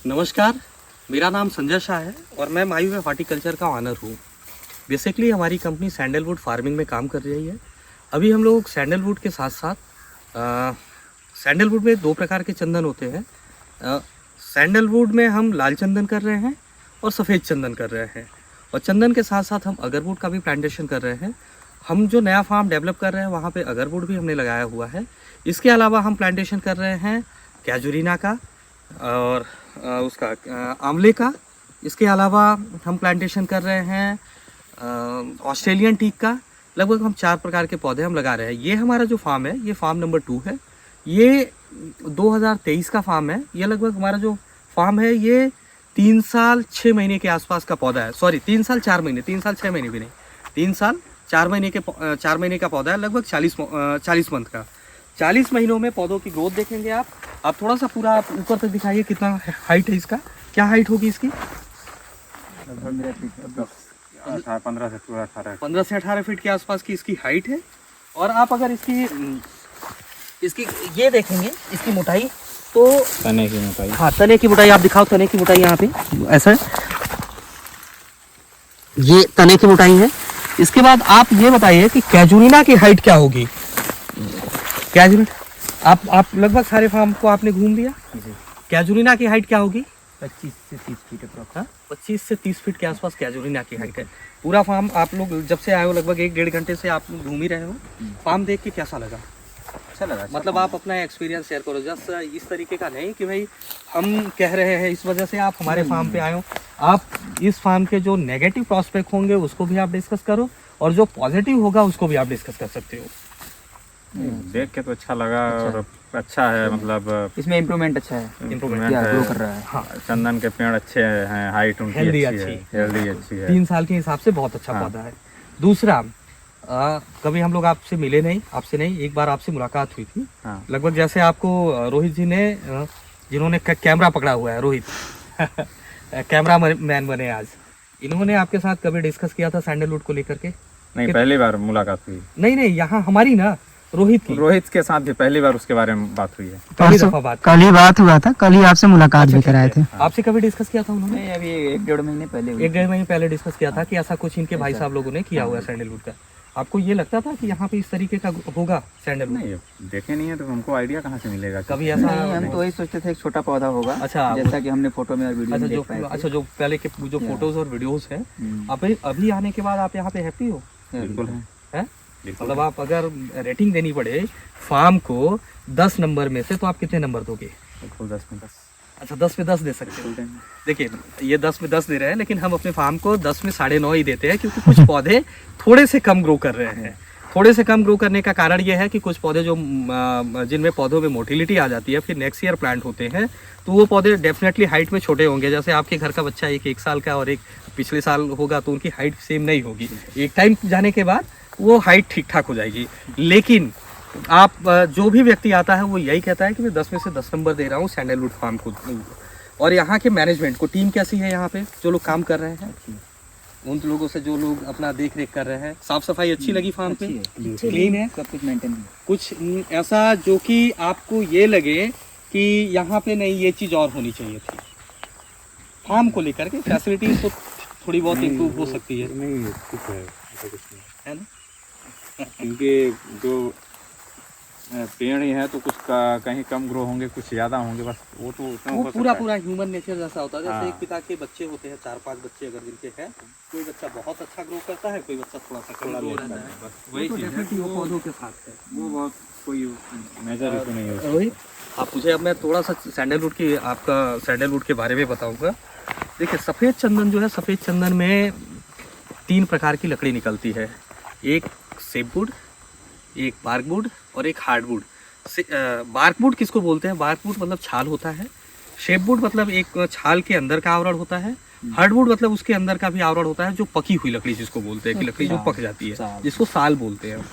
नमस्कार, मेरा नाम संजय शाह है और मैं मायूवे हॉर्टिकल्चर का ऑनर हूँ। बेसिकली हमारी कंपनी सैंडलवुड फार्मिंग में काम कर रही है। अभी हम लोग सैंडलवुड के साथ साथ सैंडलवुड में 2 प्रकार के चंदन होते हैं। सैंडलवुड में हम लाल चंदन कर रहे हैं और सफ़ेद चंदन कर रहे हैं, और चंदन के साथ साथ हम अगरवुड का भी प्लांटेशन कर रहे हैं। हम जो नया फार्म डेवलप कर रहे हैं वहाँ पे अगरवुड भी हमने लगाया हुआ है। इसके अलावा हम प्लांटेशन कर रहे हैं कैजुरीना का और उसका आंवले का। इसके अलावा हम प्लांटेशन कर रहे हैं ऑस्ट्रेलियन टीक का। लगभग हम 4 प्रकार के पौधे हम लगा रहे हैं। ये हमारा जो फार्म है ये फार्म नंबर 2 है। ये 2023 का फार्म है। ये लगभग हमारा जो फार्म है ये 3 साल 6 महीने के आसपास का पौधा है। सॉरी 3 साल 4 महीने, 3 साल 6 महीने भी नहीं, 3 साल 4 महीने का पौधा है, लगभग 40 मंथ का। 40 महीनों में पौधों की ग्रोथ देखेंगे आप थोड़ा सा पूरा आप ऊपर तक दिखाइए कितना हाइट है इसका, क्या हाइट होगी इसकी? 15 से 18 फीट के आसपास की इसकी हाइट है। और आप अगर इसकी ये देखेंगे इसकी मोटाई, तो तने की मोटाई, हाँ तने की मोटाई आप दिखाओ। तने की मोटाई यहाँ पे ऐसा है, ये तने की मोटाई है। इसके बाद आप ये बताइए कि कैजुरीना की हाइट क्या होगी। कैजुरीना आप लगभग सारे फार्म को आपने घूम लिया। कैजुरीना की हाइट क्या होगी? 25 से 30 फीट अप्रॉक्स। 25 से 30 फीट के आसपास कैजुरीना की हाइट है। पूरा फार्म आप लोग जब से आए हो लगभग 1-1.5 घंटे से आप घूम ही रहे हो। फार्म देख के कैसा लगा? अच्छा लगा। मतलब आप अपना एक्सपीरियंस शेयर करो, जस्ट इस तरीके का नहीं कि भाई हम कह रहे हैं इस वजह से आप हमारे फार्म पे आए हो। आप इस फार्म के जो नेगेटिव प्रॉस्पेक्ट होंगे उसको भी आप डिस्कस करो, और जो पॉजिटिव होगा उसको भी आप डिस्कस कर सकते हो। देख के तो अच्छा लगा। और अच्छा है, मतलब इसमें इम्प्रूवमेंट अच्छा है, इम्प्रूवमेंट ग्रो कर रहा है। हाँ, चंदन के पेड़ अच्छे हैं, हाइट उनकी हेल्दी अच्छी है, हेल्दी अच्छी है। 3 साल के हिसाब से बहुत अच्छा पौधा है। दूसरा, कभी हम लोग आपसे मिले नहीं, आपसे नहीं, एक बार आपसे मुलाकात हुई थी। हाँ। लगभग जैसे आपको रोहित जी ने, जिन्होंने कैमरा पकड़ा हुआ है, रोहित कैमरा मैन बने आज, इन्होंने आपके साथ कभी डिस्कस किया था सैंडलवुड को लेकर के? नहीं, पहली बार मुलाकात हुई। नहीं, यहाँ हमारी ना, रोहित के साथ भी पहली बार उसके बारे में बात हुई है। पहली दफा बात, कल ही बात हुआ था, कल ही आपसे मुलाकात भी कराए थे। आपसे कभी डिस्कस किया था उन्होंने? नहीं, अभी 1-1.5 महीने पहले हुई। 1-1.5 महीने पहले डिस्कस किया था कि ऐसा कुछ इनके भाई साहब लोगों ने किया हुआ है सैंडलवुड का। आपको ये लगता था कि यहाँ पे इस तरीके का होगा सैंडलवुड? नहीं, देखे नहीं है तो हमको आइडिया कहाँ से मिलेगा? कभी ऐसा नहीं, हम तो वही सोचते थे एक छोटा पौधा होगा। अच्छा, जैसा कि हमने फोटो में और वीडियो में देख पाए थे। अच्छा, जो पहले के जो फोटोज और वीडियोस हैं, अभी आने के बाद आप यहाँ पे हैप्पी हो? बिल्कुल है। मतलब आप अगर रेटिंग देनी पड़े फार्म को 10 नंबर में से, तो आप कितने नंबर दोगे? बिल्कुल 10 में 10। अच्छा, 10 में 10 दे सकते हो। देखिए, ये 10 में 10 दे रहे हैं, लेकिन हम अपने फार्म को 10 में 9.5 ही देते हैं, क्योंकि कुछ पौधे थोड़े से कम ग्रो कर रहे हैं। थोड़े से कम ग्रो करने का कारण ये है कि कुछ पौधे जो जिनमें पौधों में मोटिलिटी आ जाती है, फिर नेक्स्ट ईयर प्लांट होते हैं, तो वो पौधे डेफिनेटली हाइट में छोटे होंगे। जैसे आपके घर का बच्चा एक साल का और एक पिछले साल होगा, तो उनकी हाइट सेम नहीं होगी। एक टाइम जाने के बाद वो हाइट ठीक ठाक हो जाएगी। लेकिन आप जो भी व्यक्ति आता है वो यही कहता है कि मैं 10 में से 10 नंबर दे रहा हूँ सैंडलवुड फार्म को। और यहाँ के मैनेजमेंट को, टीम कैसी है यहाँ पे, जो लोग काम कर रहे हैं, उन लोगों से जो लोग अपना देख रेख कर रहे हैं, साफ सफाई अच्छी लगी फार्म पे? क्लीन है, सब कुछ मेंटेन है। कुछ ऐसा जो कि आपको ये लगे कि यहाँ पे नहीं, ये चीज़ और होनी चाहिए थी फार्म को लेकर के? फैसिलिटीज तो थोड़ी बहुत इम्प्रूव हो सकती है। नहीं, ठीक है, ऐसा कुछ नहीं है ना? इनके जो पेड़ ही है तो कुछ कहीं कम ग्रो होंगे, कुछ ज्यादा होंगे, बस वो तो उसमें हो सकता है। पूरा ह्यूमन नेचर जैसा होता है। जैसे हाँ। एक पिता के बच्चे होते हैं, 4-5 बच्चे अगर जिनके हैं, कोई बच्चा बहुत अच्छा ग्रो करता है, कोई बच्चा थोड़ा सा कम ग्रो रहता है। बस वही चीज़ है, वो पौधों के साथ है। वो बहुत कोई मेजर इशू नहीं है। रोहित, आप मुझे, अब मैं थोड़ा सा सैंडलवुड के बारे में बताऊंगा। देखिए, सफ़ेद चंदन जो है, सफ़ेद चंदन में 3 प्रकार की लकड़ी निकलती है। एक सेपवुड, एक बार्कवुड और एक हार्डवुड। बार्कवुड किसको बोलते हैं? बार्कवुड मतलब छाल होता है। शेपवुड मतलब एक छाल के अंदर का आवरण होता है। हार्डवुड मतलब उसके अंदर का भी आवरण होता है, जो पकी हुई लकड़ी जिसको बोलते हैं, कि लकड़ी जो पक जाती है, जिसको साल बोलते हैं।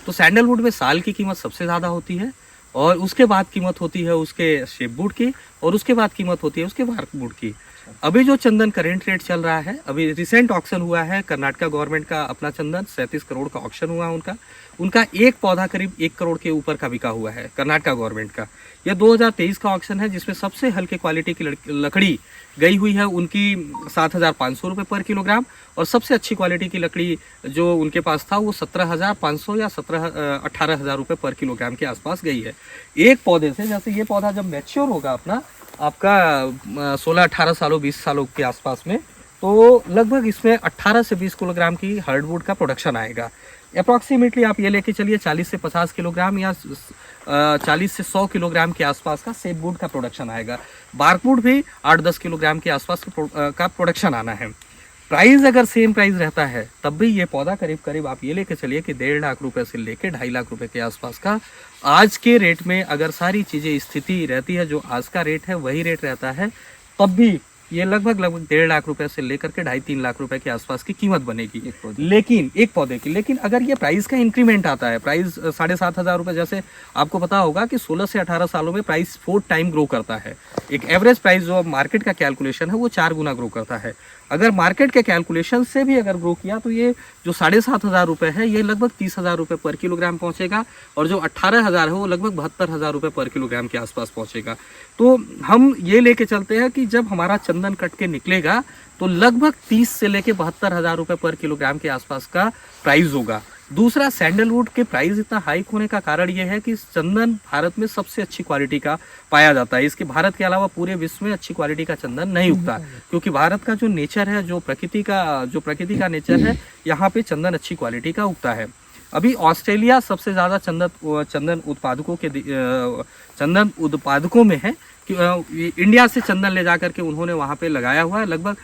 तो सैंडलवुड में साल की कीमत सबसे ज़्यादा होती है, और उसके बाद कीमत होती है उसके शेपवुड की, और उसके बाद कीमत होती है उसके बार्कवुड की। अभी जो चंदन करेंट रेट चल रहा है, अभी रिसेंट ऑक्शन हुआ है कर्नाटका गवर्नमेंट का, अपना चंदन 37 करोड़ का ऑक्शन हुआ है उनका एक पौधा करीब 1 करोड़ के ऊपर का बिका हुआ है कर्नाटका गवर्नमेंट का। यह 2023 का ऑक्शन है जिसमें सबसे हल्के क्वालिटी की लकड़ी गई हुई है उनकी 7,500 रुपये पर किलोग्राम, और सबसे अच्छी क्वालिटी की लकड़ी जो उनके पास था वो 17,500 या 18,000 रुपये पर किलोग्राम के आसपास गई है एक पौधे से। जैसे ये पौधा जब मैच्योर होगा अपना आपका 16-18 सालों 20 सालों के आसपास में, तो लगभग इसमें 18 से 20 किलोग्राम की हार्डवुड का प्रोडक्शन आएगा। अप्रॉक्सीमेटली आप ये लेके चलिए 40 से 50 किलोग्राम या 40 से 100 किलोग्राम के आसपास का सेपवुड का प्रोडक्शन आएगा। बार्कवुड भी 8-10 किलोग्राम के आसपास का प्रोडक्शन आना है। प्राइस अगर सेम प्राइस रहता है तब भी ये पौधा करीब करीब आप ये लेके चलिए कि 1.5 लाख रुपए से लेके 2.5 लाख रुपए के आसपास का आज के रेट में, अगर सारी चीज़ें स्थिति रहती है जो आज का रेट है वही रेट रहता है, तब भी ये लगभग 1.5 लाख रुपए से लेकर के 2.5-3 लाख रुपए के आसपास की कीमत बनेगी लेकिन एक पौधे की। लेकिन अगर ये प्राइस का इंक्रीमेंट आता है, प्राइस 7,500 रुपये, जैसे आपको पता होगा कि 16 से 18 सालों में प्राइस 4 टाइम ग्रो करता है। एक एवरेज प्राइस जो मार्केट का कैलकुलेशन है वो 4 गुना ग्रो करता है। अगर मार्केट के कैलकुलेशन से भी अगर ग्रो किया तो ये जो 7,500 रुपये है ये लगभग 30,000 रुपये पर किलोग्राम पहुंचेगा, और जो 18,000 है वो लगभग 72,000 रुपये पर किलोग्राम के आसपास पहुंचेगा। तो हम ये लेके चलते हैं कि जब हमारा चंदन कट के निकलेगा तो लगभग 30 से लेके 72,000 रुपये पर किलोग्राम के आसपास का प्राइस होगा। दूसरा, सैंडलवुड के प्राइस इतना हाइक होने का कारण ये है कि चंदन भारत में सबसे अच्छी क्वालिटी का पाया जाता है। इसके भारत के अलावा पूरे विश्व में अच्छी क्वालिटी का चंदन नहीं उगता, क्योंकि भारत का जो नेचर है, जो प्रकृति का नेचर है, यहाँ पे चंदन अच्छी क्वालिटी का उगता है। अभी ऑस्ट्रेलिया सबसे ज़्यादा चंदन उत्पादकों में है कि इंडिया से चंदन ले जा करके उन्होंने वहाँ पे लगाया हुआ है। लगभग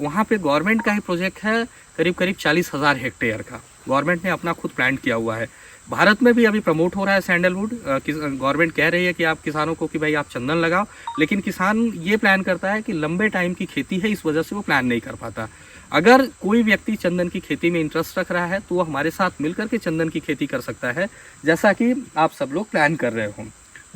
वहाँ पे गवर्नमेंट का ही प्रोजेक्ट है करीब 40,000 हेक्टेयर का, गवर्नमेंट ने अपना खुद प्लांट किया हुआ है। भारत में भी अभी प्रमोट हो रहा है सैंडलवुड। गवर्नमेंट कह रही है कि आप किसानों को कि भाई आप चंदन लगाओ, लेकिन किसान ये प्लान करता है कि लंबे टाइम की खेती है, इस वजह से वो प्लान नहीं कर पाता। अगर कोई व्यक्ति चंदन की खेती में इंटरेस्ट रख रहा है तो वो हमारे साथ मिलकर के चंदन की खेती कर सकता है, जैसा कि आप सब लोग प्लान कर रहे हो।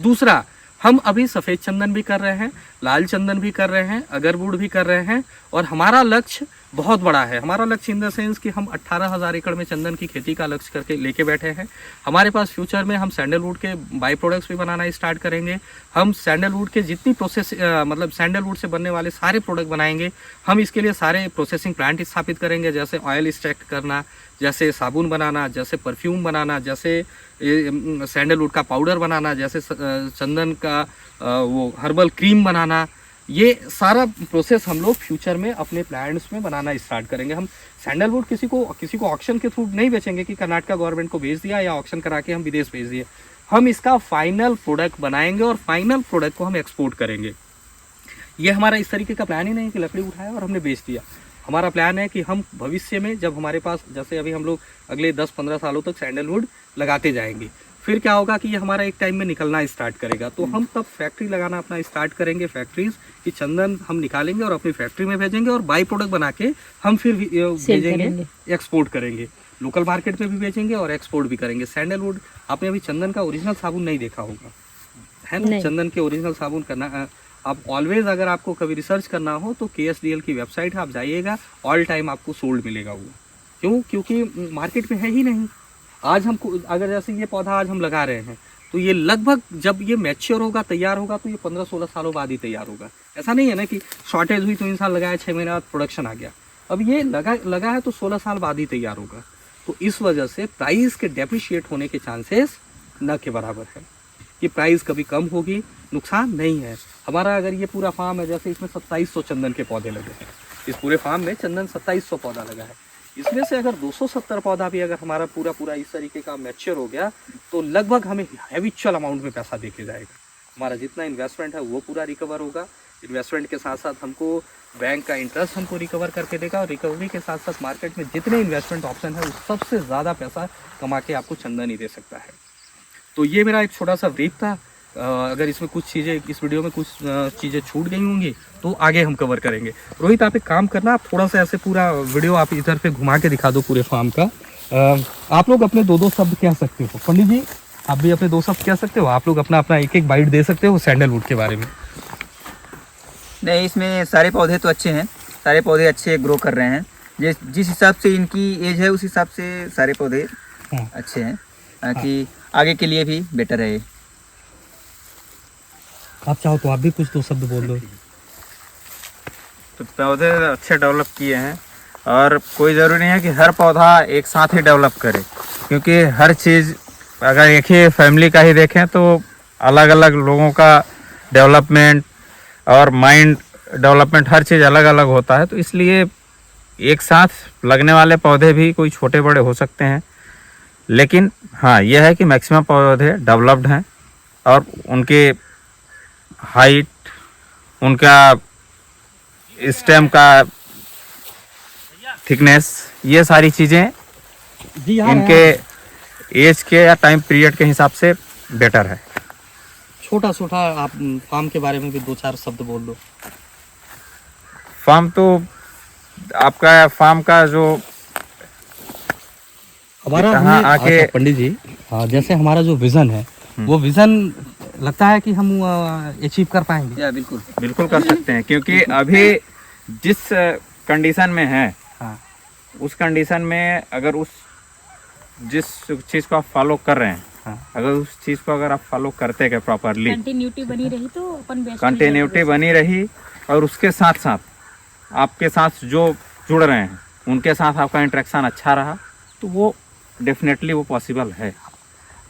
दूसरा, हम अभी सफ़ेद चंदन भी कर रहे हैं, लाल चंदन भी कर रहे हैं, अगरवुड भी कर रहे हैं, और हमारा लक्ष्य बहुत बड़ा है। हमारा लक्ष्य इन द सेंस कि हम 18,000 एकड़ में चंदन की खेती का लक्ष्य करके लेके बैठे हैं। हमारे पास फ्यूचर में हम सैंडलवुड के बाई प्रोडक्ट्स भी बनाना स्टार्ट करेंगे। हम सैंडलवुड के जितनी मतलब सैंडलवुड से बनने वाले सारे प्रोडक्ट बनाएंगे। हम इसके लिए सारे प्रोसेसिंग प्लांट स्थापित करेंगे, जैसे ऑयल एक्सट्रैक्ट करना, जैसे साबुन बनाना, जैसे परफ्यूम बनाना, जैसे सैंडलवुड का पाउडर बनाना, जैसे चंदन का वो हर्बल क्रीम बनाना। ये सारा प्रोसेस हम लोग फ्यूचर में अपने प्लांट्स में बनाना स्टार्ट करेंगे। हम सैंडलवुड किसी को ऑक्शन के थ्रू नहीं बेचेंगे कि कर्नाटका गवर्नमेंट को बेच दिया या ऑक्शन करा के हम विदेश भेज दिए। हम इसका फाइनल प्रोडक्ट बनाएंगे और फाइनल प्रोडक्ट को हम एक्सपोर्ट करेंगे। ये हमारा इस तरीके का प्लान ही नहीं कि लकड़ी उठाया और हमने बेच दिया। हमारा प्लान है कि हम भविष्य में जब हमारे पास, जैसे अभी हम लोग अगले 10-15 सालों तक सैंडलवुड लगाते जाएंगे, फिर क्या होगा कि ये हमारा एक टाइम में निकलना स्टार्ट करेगा, तो हम तब फैक्ट्री लगाना अपना स्टार्ट करेंगे। फैक्ट्रीज की चंदन हम निकालेंगे और अपनी फैक्ट्री में भेजेंगे, और बाई प्रोडक्ट बना के हम फिर भेजेंगे, एक्सपोर्ट करेंगे। लोकल मार्केट में भी बेचेंगे और एक्सपोर्ट भी करेंगे। सैंडलवुड, आपने अभी चंदन का ओरिजिनल साबुन नहीं देखा होगा, है ना? चंदन के ओरिजिनल साबुन करना, आप ऑलवेज अगर आपको कभी रिसर्च करना हो तो KSDL की वेबसाइट है, आप जाइएगा, ऑल टाइम आपको सोल्ड मिलेगा वो। क्यों? क्योंकि मार्केट में है ही नहीं। आज हम अगर जैसे ये पौधा आज हम लगा रहे हैं तो ये लगभग जब ये मैच्योर होगा, तैयार होगा, तो ये 15-16 सालों बाद ही तैयार होगा। ऐसा नहीं है ना कि शॉर्टेज हुई तो इंसान लगाया 6 महीने बाद प्रोडक्शन आ गया। अब ये लगा है तो 16 साल बाद ही तैयार होगा। तो इस वजह से प्राइस के डेप्रिशिएट होने के चांसेस न के बराबर है। कि प्राइस कभी कम होगी, नुकसान नहीं है। हमारा अगर ये पूरा फार्म है, जैसे इसमें 2700 चंदन के पौधे लगे हैं, इस पूरे फार्म में चंदन 2700 पौधा लगा है। इसमें से अगर 270 पौधा भी अगर हमारा पूरा इस तरीके का मैच्योर हो गया तो लगभग हमें हैविचुअल अमाउंट में पैसा देके जाएगा। हमारा जितना इन्वेस्टमेंट है वो पूरा रिकवर होगा। इन्वेस्टमेंट के साथ साथ हमको बैंक का इंटरेस्ट हमको रिकवर करके देगा, और रिकवरी के साथ साथ मार्केट में जितने इन्वेस्टमेंट ऑप्शन है उस सबसे ज़्यादा पैसा कमा के आपको चंदन ही दे सकता है। तो ये मेरा एक छोटा सा ब्रीफ था। अगर इसमें कुछ चीज़ें, इस वीडियो में कुछ चीज़ें छूट गई होंगी तो आगे हम कवर करेंगे। रोहित, आप एक काम करना, आप थोड़ा सा ऐसे पूरा वीडियो आप इधर पे घुमा के दिखा दो पूरे फार्म का। आप लोग अपने 2-2 शब्द कह सकते हो। पंडित जी, आप भी अपने 2 शब्द कह सकते हो। आप लोग अपना एक बाइट दे सकते हो सैंडलवुड के बारे में। नहीं, इसमें सारे पौधे तो अच्छे हैं, सारे पौधे अच्छे ग्रो कर रहे हैं। जिस हिसाब से इनकी एज है उस हिसाब से सारे पौधे हाँ। अच्छे हैं, कि आगे के लिए भी बेटर है ये। आप चाहो तो आप भी कुछ दो शब्द बोल दो। तो पौधे अच्छे डेवलप किए हैं, और कोई ज़रूरी नहीं है कि हर पौधा एक साथ ही डेवलप करे, क्योंकि हर चीज़ अगर एक ही फैमिली का ही देखें तो अलग अलग लोगों का डेवलपमेंट और माइंड डेवलपमेंट हर चीज़ अलग अलग होता है। तो इसलिए एक साथ लगने वाले पौधे भी कोई छोटे बड़े हो सकते हैं, लेकिन हाँ यह है कि मैक्सिमम पौधे डेवलप्ड हैं और उनके हाइट, उनका स्टेम का थिकनेस, ये सारी चीज़ें जी इनके एज के या टाइम पीरियड के हिसाब से बेटर है। छोटा छोटा आप फार्म के बारे में भी दो चार शब्द बोल दो। फार्म तो आपका फार्म का जो हमारा हाँ, हमने- आके- अच्छा, पंडित जी, हाँ, जैसे हमारा जो विजन है वो विजन लगता है कि हम अचीव कर पाएंगे। या बिल्कुल बिल्कुल कर सकते हैं, क्योंकि अभी जिस कंडीशन में है, हाँ। उस कंडीशन में अगर जिस चीज़ को आप फॉलो कर रहे हैं, हाँ। अगर उस चीज़ को अगर आप फॉलो करते गए प्रॉपरली, कंटिन्यूटी बनी रही तो अपन बेस्ट कंटिन्यूटी बनी रही, और उसके साथ साथ आपके साथ जो जुड़ रहे हैं उनके साथ आपका इंटरेक्शन अच्छा रहा, तो वो डेफिनेटली वो पॉसिबल है।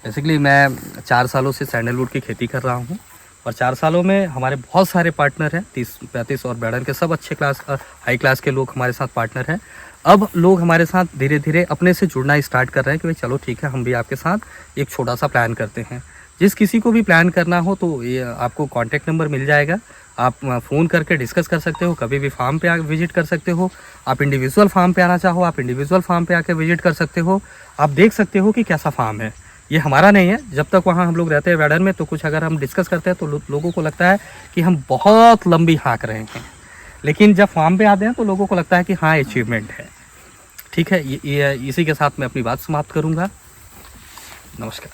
बेसिकली मैं 4 सालों से सैंडलवुड की खेती कर रहा हूँ, और 4 सालों में हमारे बहुत सारे पार्टनर हैं, 30-35 और बैडन के सब अच्छे क्लास हाई क्लास के लोग हमारे साथ पार्टनर हैं। अब लोग हमारे साथ धीरे धीरे अपने से जुड़ना स्टार्ट कर रहे हैं कि भाई चलो ठीक है, हम भी आपके साथ एक छोटा सा प्लान करते हैं। जिस किसी को भी प्लान करना हो तो ये आपको कॉन्टैक्ट नंबर मिल जाएगा, आप फ़ोन करके डिस्कस कर सकते हो, कभी भी फार्म पे आके विजिट कर सकते हो। आप इंडिविजुअल फार्म पे आना चाहो, आप इंडिविजुअल फार्म पे आके विजिट कर सकते हो। आप देख सकते हो कि कैसा फार्म है। ये हमारा नहीं है, जब तक वहाँ हम लोग रहते हैं वेडर में, तो कुछ अगर हम डिस्कस करते हैं तो लोगों को लगता है कि हम बहुत लंबी हाँक रहे हैं, लेकिन जब फार्म पे आते हैं तो लोगों को लगता है कि हाँ अचीवमेंट है। ठीक है, ये इसी के साथ मैं अपनी बात समाप्त करूँगा। नमस्कार।